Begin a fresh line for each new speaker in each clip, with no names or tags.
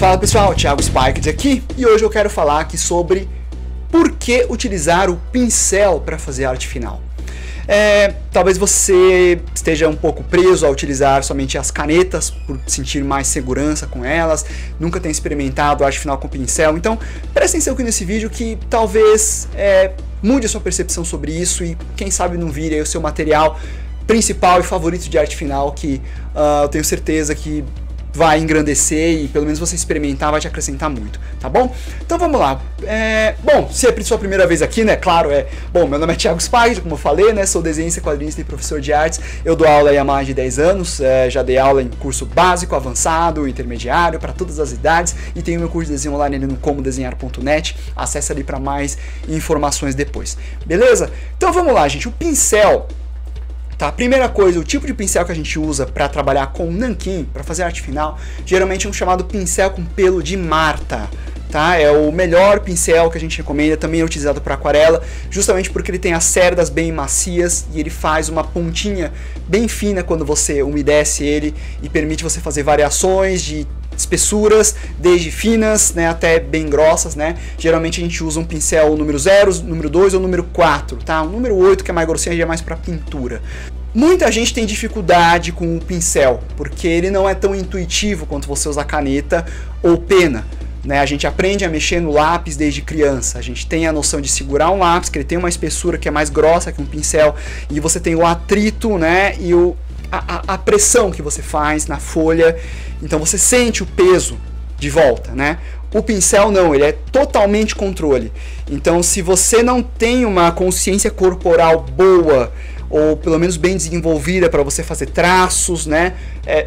Fala pessoal, Thiago Spikes aqui e hoje eu quero falar aqui sobre por que utilizar o pincel para fazer arte final. Talvez você esteja um pouco preso a utilizar somente as canetas por sentir mais segurança com elas, nunca tenha experimentado arte final com pincel, então presta atenção aqui nesse vídeo que talvez mude a sua percepção sobre isso e quem sabe não vire aí o seu material principal e favorito de arte final que eu tenho certeza que vai engrandecer e pelo menos você experimentar vai te acrescentar muito, tá bom? Então vamos lá. Bom, se é sua primeira vez aqui, né? Claro, bom, meu nome é Thiago Spikes, como eu falei, né? Sou desenhista, quadrinista e professor de artes. Eu dou aula aí há mais de 10 anos, já dei aula em curso básico, avançado, intermediário, para todas as idades e tenho meu curso de desenho online ali no comodesenhar.net. Acesse ali para mais informações depois, beleza? Então vamos lá, gente. O pincel. Tá, primeira coisa, o tipo de pincel que a gente usa para trabalhar com nanquim, para fazer arte final, geralmente é um chamado pincel com pelo de Marta. Tá? É o melhor pincel que a gente recomenda, também é utilizado para aquarela, justamente porque ele tem as cerdas bem macias e ele faz uma pontinha bem fina quando você umedece ele e permite você fazer variações de espessuras, desde finas, né, até bem grossas, né? Geralmente a gente usa um pincel número 0, número 2 ou número 4, tá? O número 8, que é mais grossinho, é mais para pintura. Muita gente tem dificuldade com o pincel, porque ele não é tão intuitivo quanto você usar caneta ou pena. Né? A gente aprende a mexer no lápis desde criança, a gente tem a noção de segurar um lápis, que ele tem uma espessura que é mais grossa que um pincel, e você tem o atrito, né, e a pressão que você faz na folha, então você sente o peso de volta, né? O pincel não, ele é totalmente controle. Então se você não tem uma consciência corporal boa, ou pelo menos bem desenvolvida para você fazer traços, né?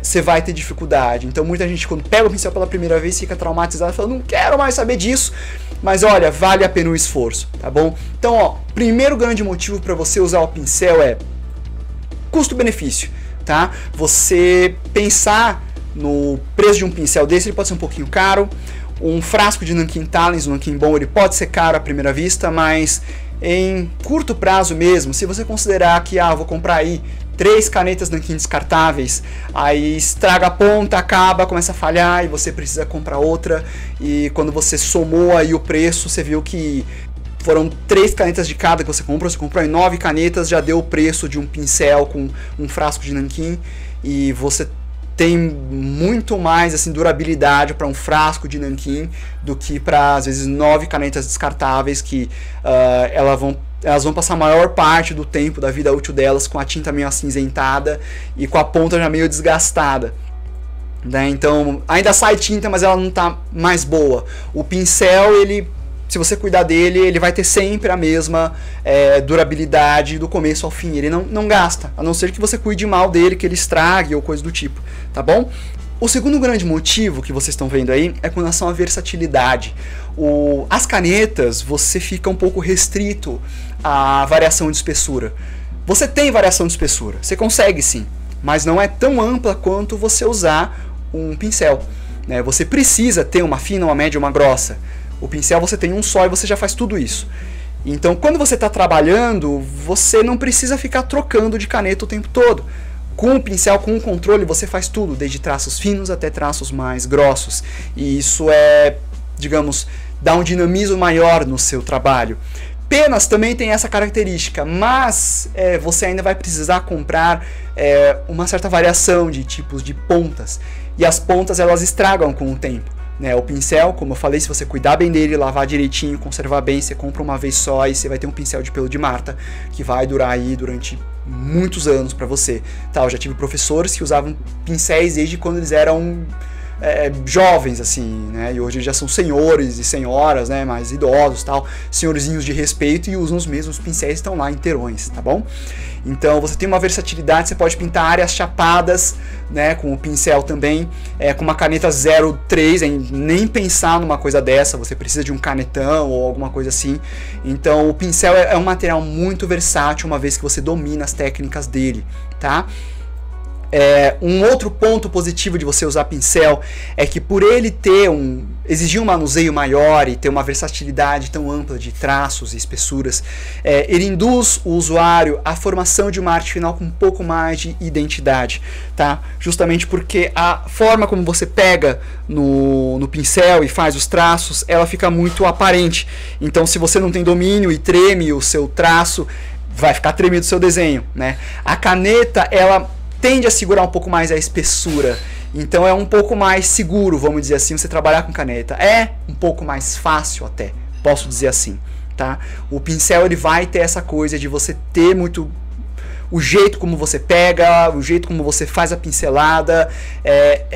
Você vai ter dificuldade. Então muita gente quando pega o pincel pela primeira vez fica traumatizada, fala, não quero mais saber disso. Mas olha, vale a pena o esforço, tá bom? Então, ó, primeiro grande motivo para você usar o pincel é custo-benefício, tá? Você pensar no preço de um pincel desse, ele pode ser um pouquinho caro. Um frasco de nanquim Talens, um nanquim bom, ele pode ser caro à primeira vista, mas em curto prazo mesmo, se você considerar que vou comprar aí 3 canetas nanquim descartáveis, aí estraga a ponta, acaba, começa a falhar e você precisa comprar outra, e quando você somou aí o preço, você viu que foram 3 canetas de cada que você comprou em 9 canetas, já deu o preço de um pincel com um frasco de nanquim, e você tem muito mais assim, durabilidade para um frasco de nanquim do que para, às vezes, 9 canetas descartáveis que elas vão passar a maior parte do tempo da vida útil delas com a tinta meio acinzentada e com a ponta já meio desgastada. Né? Então, ainda sai tinta, mas ela não está mais boa. O pincel, se você cuidar dele, ele vai ter sempre a mesma durabilidade do começo ao fim. Ele não gasta, a não ser que você cuide mal dele, que ele estrague ou coisa do tipo, tá bom? O segundo grande motivo que vocês estão vendo aí é com relação à versatilidade. As canetas, você fica um pouco restrito à variação de espessura. Você tem variação de espessura, você consegue sim, mas não é tão ampla quanto você usar um pincel. Né? Você precisa ter uma fina, uma média, uma grossa. O pincel você tem um só e você já faz tudo isso. Então quando você está trabalhando, você não precisa ficar trocando de caneta o tempo todo. Com o pincel, com o controle, você faz tudo, desde traços finos até traços mais grossos. E isso digamos, dá um dinamismo maior no seu trabalho. Penas também tem essa característica, mas você ainda vai precisar comprar uma certa variação de tipos de pontas. E as pontas elas estragam com o tempo. Né, o pincel, como eu falei, se você cuidar bem dele, lavar direitinho, conservar bem, você compra uma vez só e você vai ter um pincel de pelo de Marta que vai durar aí durante muitos anos para você. Tá, eu já tive professores que usavam pincéis desde quando eles eram jovens, assim, né, e hoje eles já são senhores e senhoras, né, mais idosos, tal, senhorzinhos de respeito e usam os mesmos pincéis, estão lá inteirões, tá bom? Então você tem uma versatilidade, você pode pintar áreas chapadas, né, com o pincel também, com uma caneta 03, nem pensar numa coisa dessa, você precisa de um canetão ou alguma coisa assim. Então o pincel é um material muito versátil, uma vez que você domina as técnicas dele, tá? Um outro ponto positivo de você usar pincel é que por ele exigir um manuseio maior e ter uma versatilidade tão ampla de traços e espessuras, ele induz o usuário à formação de uma arte final com um pouco mais de identidade, tá? Justamente porque a forma como você pega no pincel e faz os traços, ela fica muito aparente. Então, se você não tem domínio e treme o seu traço, vai ficar tremido o seu desenho, né? A caneta, ela tende a segurar um pouco mais a espessura, então é um pouco mais seguro, vamos dizer assim, você trabalhar com caneta. É um pouco mais fácil até, posso dizer assim, tá? O pincel, ele vai ter essa coisa de você ter muito o jeito como você pega, o jeito como você faz a pincelada,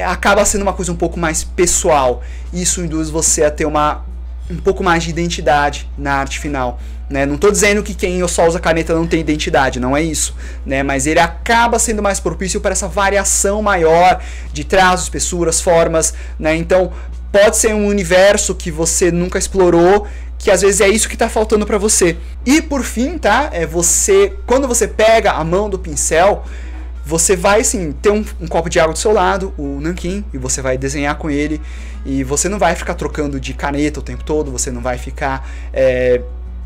acaba sendo uma coisa um pouco mais pessoal. Isso induz você a ter um pouco mais de identidade na arte final, né? Não estou dizendo que quem só usa caneta não tem identidade, não é isso, né? Mas ele acaba sendo mais propício para essa variação maior de traços, espessuras, formas, né? Então pode ser um universo que você nunca explorou, que às vezes é isso que está faltando para você. E por fim, tá? Quando você pega a mão do pincel, você vai assim, ter um copo de água do seu lado, o nanquim, e você vai desenhar com ele, e você não vai ficar trocando de caneta o tempo todo, você não vai ficar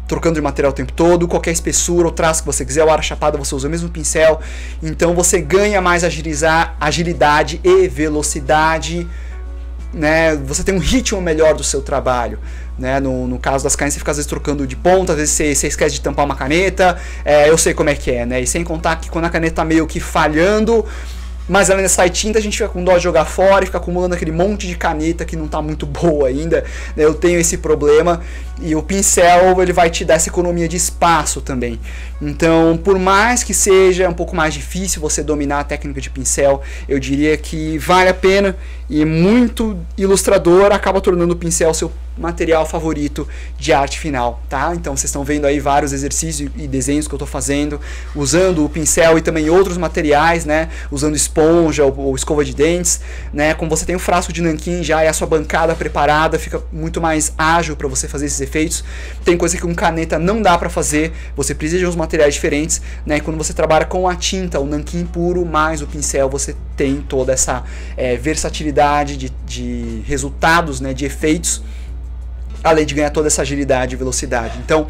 trocando de material o tempo todo, qualquer espessura ou traço que você quiser, o ar chapado você usa o mesmo pincel, então você ganha mais agilidade e velocidade, né? Você tem um ritmo melhor do seu trabalho, né? No caso das canetas, você fica às vezes trocando de ponta, às vezes você esquece de tampar uma caneta, eu sei como é que é, né? E sem contar que quando a caneta tá meio que falhando, mas ela ainda sai tinta, a gente fica com dó de jogar fora e fica acumulando aquele monte de caneta que não está muito boa ainda, né? Eu tenho esse problema, e o pincel, ele vai te dar essa economia de espaço também. Então, por mais que seja um pouco mais difícil você dominar a técnica de pincel, eu diria que vale a pena, e muito ilustrador acaba tornando o pincel seu material favorito de arte final, tá? Então vocês estão vendo aí vários exercícios e desenhos que eu estou fazendo usando o pincel e também outros materiais, né? Usando esponja ou escova de dentes, né? Como você tem o frasco de nanquim já e a sua bancada preparada, fica muito mais ágil para você fazer esses efeitos. Tem coisa que com caneta não dá para fazer, você precisa de uns materiais diferentes, né? E quando você trabalha com a tinta, o nanquim puro mais o pincel, você tem toda essa versatilidade de resultados, né? De efeitos, além de ganhar toda essa agilidade e velocidade. Então,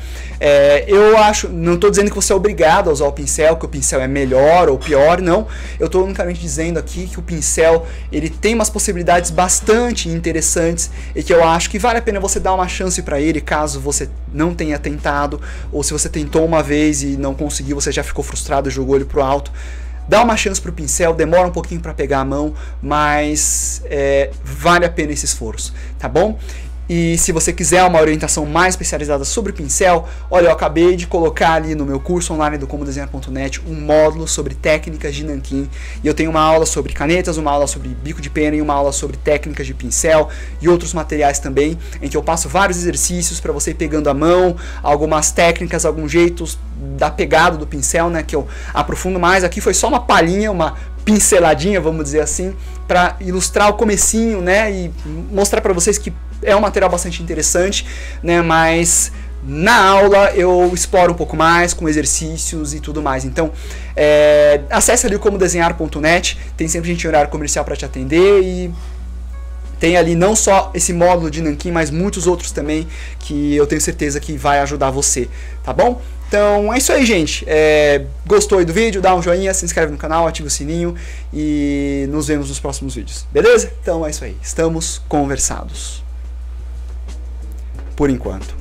eu acho, não estou dizendo que você é obrigado a usar o pincel, que o pincel é melhor ou pior, não. Eu estou unicamente dizendo aqui que o pincel, ele tem umas possibilidades bastante interessantes e que eu acho que vale a pena você dar uma chance para ele, caso você não tenha tentado, ou se você tentou uma vez e não conseguiu, você já ficou frustrado e jogou ele pro alto. Dá uma chance pro pincel, demora um pouquinho para pegar a mão, mas vale a pena esse esforço, tá bom? E se você quiser uma orientação mais especializada sobre pincel, olha, eu acabei de colocar ali no meu curso online do comodesenhar.net um módulo sobre técnicas de nanquim. E eu tenho uma aula sobre canetas, uma aula sobre bico de pena e uma aula sobre técnicas de pincel e outros materiais também, em que eu passo vários exercícios para você ir pegando a mão, algumas técnicas, alguns jeitos da pegada do pincel, né, que eu aprofundo mais. Aqui foi só uma palhinha, uma pinceladinha, vamos dizer assim, para ilustrar o comecinho, né, e mostrar para vocês que é um material bastante interessante, né, mas na aula eu exploro um pouco mais com exercícios e tudo mais. Então acesse ali o comodesenhar.net, tem sempre gente em horário comercial para te atender, e tem ali não só esse módulo de nanquim, mas muitos outros também que eu tenho certeza que vai ajudar você, tá bom? Então é isso aí, gente. Gostou aí do vídeo? Dá um joinha, se inscreve no canal, ativa o sininho e nos vemos nos próximos vídeos, beleza? Então é isso aí, estamos conversados. Por enquanto.